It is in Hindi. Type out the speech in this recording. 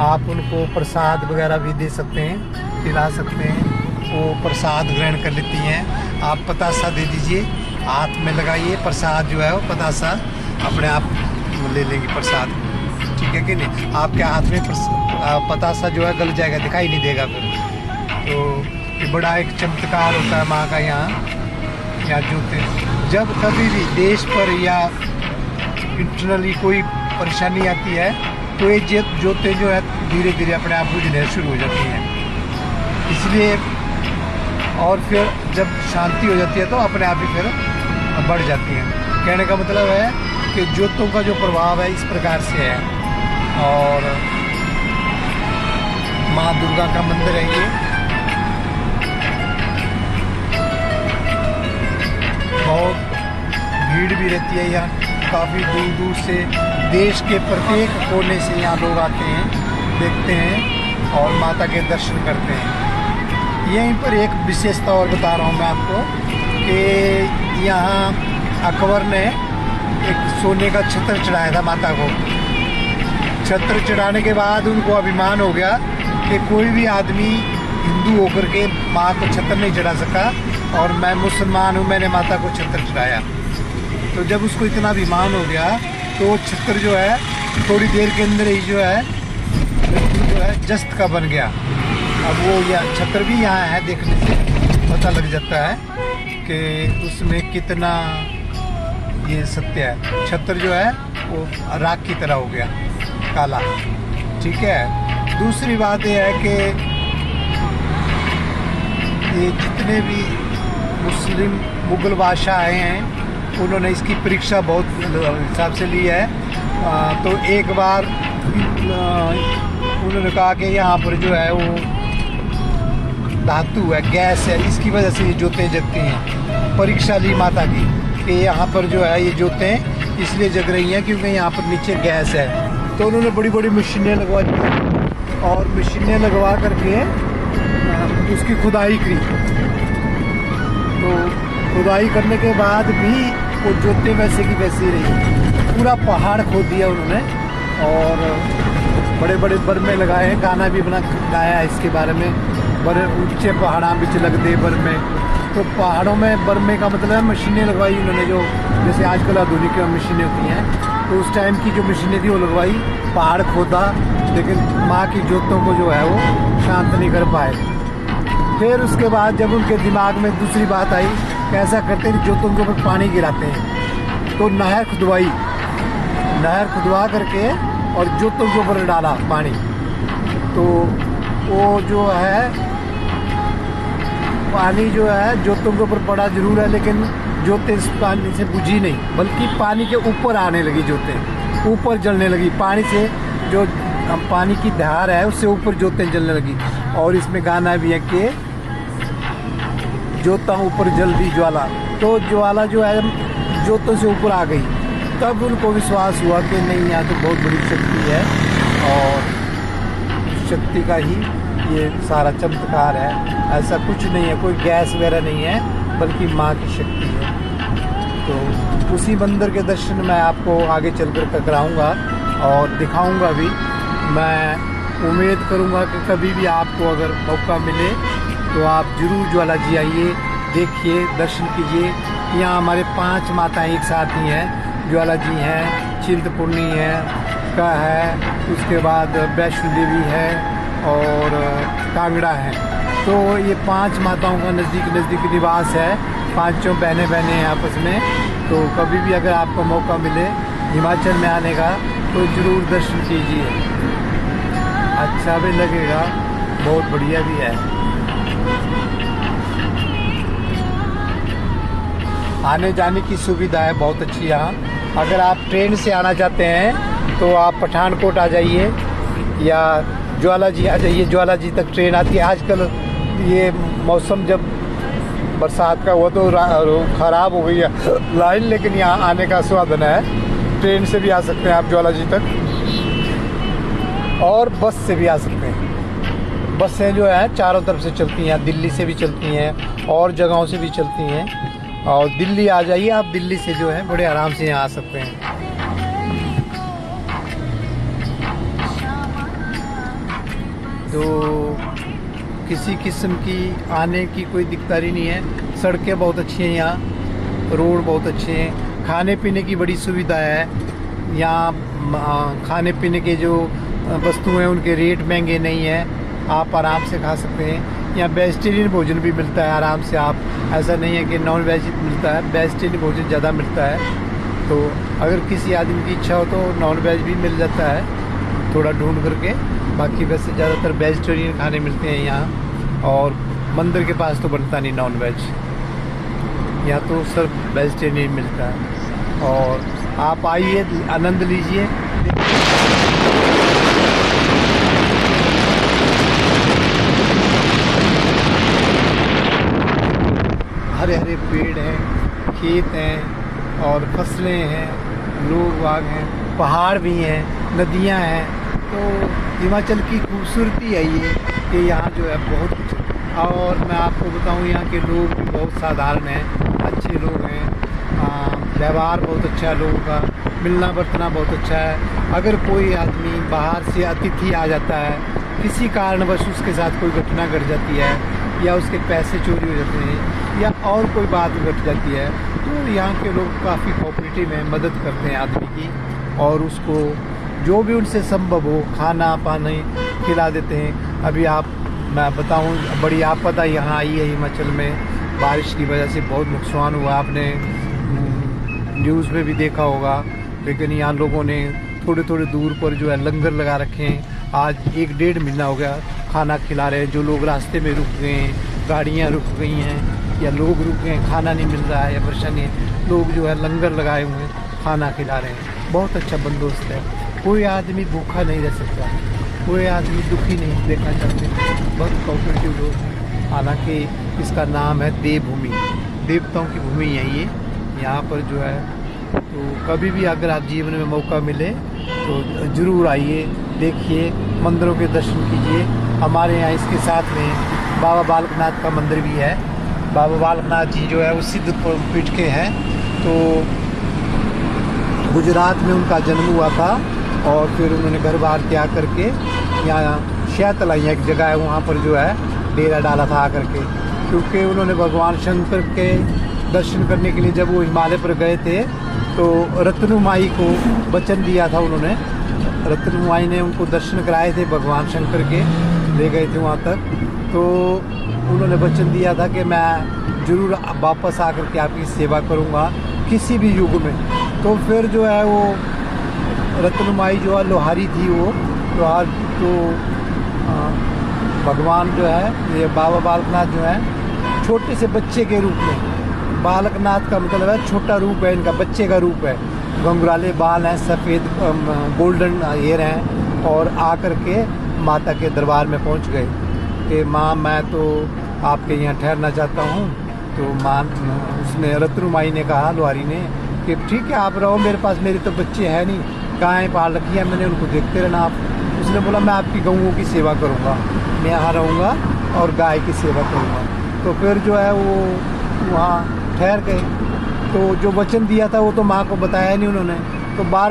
आप उनको प्रसाद वगैरह भी दे सकते हैं, खिला सकते हैं, वो प्रसाद ग्रहण कर लेती हैं। आप पतासा दे दीजिए, हाथ में लगाइए, प्रसाद जो है वो पतासा अपने आप ले लेंगी प्रसाद, ठीक है कि नहीं। आपके हाथ में पतासा जो है गल जाएगा, दिखाई नहीं देगा फिर। तो ये बड़ा एक चमत्कार होता है माँ का यहाँ जोते। जब कभी भी देश पर या इंटरनली कोई परेशानी आती है तो ये जोते जो है धीरे धीरे अपने आप बुझने शुरू हो जाती हैं। इसलिए और फिर जब शांति हो जाती है तो अपने आप ही फिर बढ़ जाती हैं। कहने का मतलब है कि जोतों का जो प्रभाव है इस प्रकार से है। और माँ दुर्गा का मंदिर है ये, बहुत भीड़ भी रहती है यहाँ, काफ़ी दूर दूर से देश के प्रत्येक कोने से यहाँ लोग आते हैं, देखते हैं और माता के दर्शन करते हैं। यहीं पर एक विशेषता और बता रहा हूँ मैं आपको कि यहाँ अकबर ने एक सोने का छत्र चढ़ाया था माता को। छत्र चढ़ाने के बाद उनको अभिमान हो गया कि कोई भी आदमी हिंदू होकर के माँ को छत्र नहीं चढ़ा सका और मैं मुसलमान हूँ, मैंने माता को छत्र चढ़ाया। तो जब उसको इतना अभिमान हो गया तो छत्र जो है थोड़ी देर के अंदर ही जो है जस्त का बन गया। अब वो यह छत्र भी यहाँ है, देखने से पता लग जाता है कि उसमें कितना ये सत्य है। छत्र जो है वो राख की तरह हो गया, काला, ठीक है। दूसरी बात ये है कि ये जितने भी मुस्लिम मुगल बादशाह आए हैं उन्होंने इसकी परीक्षा बहुत हिसाब से ली है। तो एक बार उन्होंने कहा कि यहाँ पर जो है वो धातु है, गैस है, इसकी वजह से ये जोतें जगती हैं। परीक्षा ली माता की कि यहाँ पर जो है ये जोतें इसलिए जग रही हैं क्योंकि यहाँ पर नीचे गैस है। तो उन्होंने बड़ी बड़ी मशीनें लगवा दी और मशीनें लगवा करके उसकी खुदाई की। तो खुदाई करने के बाद भी वो जोतें वैसे की वैसी रही। पूरा पहाड़ खोद दिया उन्होंने और बड़े बड़े बर्मे लगाए हैं, गाना भी बना गाया है इसके बारे में। बड़े ऊंचे पहाड़ा बिच लग दे बर्मे। तो पहाड़ों में बर्मे का मतलब है मशीनें लगवाई उन्होंने, जो जैसे आजकल आधुनिक मशीनें होती हैं। तो उस टाइम की जो मशीनें थी वो लगवाई, पहाड़ खोदा, लेकिन माँ की जोतों को जो है वो शांत नहीं कर पाए। फिर उसके बाद जब उनके दिमाग में दूसरी बात आई कि ऐसा करते हैं जोतों के ऊपर पानी गिराते हैं, तो नहर खुदवाई, नहर खुदवा करके और जोतों के ऊपर डाला पानी। तो वो जो है पानी जो है जोतों के ऊपर पड़ा जरूर है, लेकिन जोतें इस पानी से बुझी नहीं, बल्कि पानी के ऊपर आने लगी, जोतें ऊपर जलने लगी। पानी से जो पानी की धार है उससे ऊपर जोतें जलने लगी। और इसमें गाना भी है कि जोता ऊपर जल दी ज्वाला। तो ज्वाला जो है जोतों से ऊपर आ गई। तब उनको विश्वास हुआ कि नहीं, यहाँ तो बहुत बड़ी शक्ति है और शक्ति का ही ये सारा चमत्कार है। ऐसा कुछ नहीं है, कोई गैस वगैरह नहीं है, बल्कि माँ की शक्ति है। तो उसी मंदिर के दर्शन मैं आपको आगे चलकर कराऊंगा और दिखाऊंगा भी। मैं उम्मीद करूंगा कि कभी भी आपको अगर मौका मिले तो आप ज़रूर ज्वाला जी आइए, देखिए, दर्शन कीजिए। यहाँ हमारे 5 माताएं एक साथ ही हैं। ज्वाला जी हैं, चिंतपूर्णी है का है, उसके बाद वैष्णो देवी है और कांगड़ा है। तो ये 5 माताओं का नज़दीक निवास है। 5 बहनें हैं आपस में। तो कभी भी अगर आपको मौका मिले हिमाचल में आने का तो ज़रूर दर्शन कीजिए, अच्छा भी लगेगा, बहुत बढ़िया भी है। आने जाने की सुविधा है बहुत अच्छी यहाँ। अगर आप ट्रेन से आना चाहते हैं तो आप पठानकोट आ जाइए या ज्वाला जी आ जाइए। ज्वाला जी तक ट्रेन आती है। आजकल ये मौसम जब बरसात का हुआ तो ख़राब हो गई है लाइन, लेकिन यहाँ आने का साधन है। ट्रेन से भी आ सकते हैं आप ज्वाला जी तक और बस से भी आ सकते हैं। बसें जो है चारों तरफ से चलती हैं, दिल्ली से भी चलती हैं और जगहों से भी चलती हैं। और दिल्ली आ जाइए आप, दिल्ली से जो है बड़े आराम से यहाँ आ सकते हैं। तो किसी किस्म की आने की कोई दिक्कत नहीं है। सड़कें बहुत अच्छी हैं यहाँ, रोड बहुत अच्छे हैं, खाने पीने की बड़ी सुविधा है यहाँ। खाने पीने के जो वस्तुएं हैं उनके रेट महंगे नहीं हैं, आप आराम से खा सकते हैं। यहाँ वेजिटेरियन भोजन भी मिलता है आराम से, आप ऐसा नहीं है कि नॉन वेज मिलता है, वेजिटेरियन भोजन ज़्यादा मिलता है। तो अगर किसी आदमी की इच्छा हो तो नॉन वेज भी मिल जाता है थोड़ा ढूंढ करके, बाकी वैसे ज़्यादातर वेजिटेरियन खाने मिलते हैं यहाँ। और मंदिर के पास तो बनता नहीं नॉन वेज, यहाँ तो सिर्फ वेजिटेरियन मिलता है। और आप आइए, आनंद लीजिए। हरे हरे पेड़ हैं, खेत हैं और फसलें हैं, लोग बाग हैं, पहाड़ भी हैं, नदियां हैं। तो हिमाचल की खूबसूरती है ये कि यहाँ जो है बहुत कुछ। और मैं आपको बताऊँ यहाँ के लोग भी बहुत साधारण हैं, अच्छे लोग हैं, व्यवहार बहुत अच्छा है लोगों का, मिलना बरतना बहुत अच्छा है। अगर कोई आदमी बाहर से अतिथि आ जाता है, किसी कारणवश उसके साथ कोई घटना घट जाती है या उसके पैसे चोरी हो जाते हैं या और कोई बात घट जाती है, तो यहाँ के लोग काफ़ी कोऑपरेटिव हैं, मदद करते हैं आदमी की, और उसको जो भी उनसे संभव हो खाना पानी खिला देते हैं। अभी मैं बताऊँ, बड़ी आपदा यहाँ आई है हिमाचल में, बारिश की वजह से बहुत नुकसान हुआ, आपने न्यूज़ में भी देखा होगा। लेकिन यहाँ लोगों ने थोड़े थोड़े दूर पर जो है लंगर लगा रखे हैं। आज 1-1.5 महीना हो गया खाना खिला रहे हैं। जो लोग रास्ते में रुक गए हैं, गाड़ियाँ रुक गई हैं या लोग रुक गए हैं, खाना नहीं मिल रहा है या परेशानी है, लोग जो है लंगर लगाए हुए हैं, खाना खिला रहे हैं। बहुत अच्छा बंदोबस्त है, कोई आदमी भूखा नहीं रह सकता, कोई आदमी दुखी नहीं देखना चाहते। बहुत कोऑपरेटिव लोग हैं। हालांकि इसका नाम है देवभूमि, देवताओं की भूमि है ये। यहाँ पर जो है तो कभी भी अगर आप जीवन में मौका मिले तो ज़रूर आइए, देखिए, मंदिरों के दर्शन कीजिए। हमारे यहाँ इसके साथ में बाबा बालकनाथ का मंदिर भी है। बाबा बालकनाथ जी जो है वो सिद्ध पीठ के हैं। तो गुजरात में उनका जन्म हुआ था और फिर उन्होंने घर बार त्याग करके यहाँ शैतलैया एक जगह है, वहाँ पर जो है डेरा डाला था आकर के। क्योंकि उन्होंने भगवान शंकर के दर्शन करने के लिए जब वो हिमालय पर गए थे तो रत्नुमाई को वचन दिया था उन्होंने। रत्नुमाई ने उनको दर्शन कराए थे भगवान शंकर के, ले गए थे वहाँ तक। तो उन्होंने वचन दिया था कि मैं ज़रूर वापस आकर के आपकी सेवा करूँगा किसी भी युग में। तो फिर जो है वो रत्नुमाई जो है लोहारी थी, वो लोहार तो भगवान जो है ये बाबा बालकनाथ जो है छोटे से बच्चे के रूप में, बालकनाथ का मतलब है छोटा रूप है, इनका बच्चे का रूप है, घुंघराले बाल हैं, सफ़ेद गोल्डन हेयर हैं, और आकर के माता के दरबार में पहुंच गए कि माँ मैं तो आपके यहाँ ठहरना चाहता हूँ। तो माँ उसने रत्नुमाई ने कहा, लोहारी ने, कि ठीक है आप रहो मेरे पास, मेरे तो बच्चे हैं नहीं, गायें पाल रखी है मैंने, उनको देखते रहना आप। उसने बोला मैं आपकी गऊओं की सेवा करूँगा, मैं यहाँ रहूँगा और गाय की सेवा करूँगा। तो फिर जो है वो वहाँ ठहर गए। तो जो वचन दिया था वो तो माँ को बताया नहीं उन्होंने। तो बार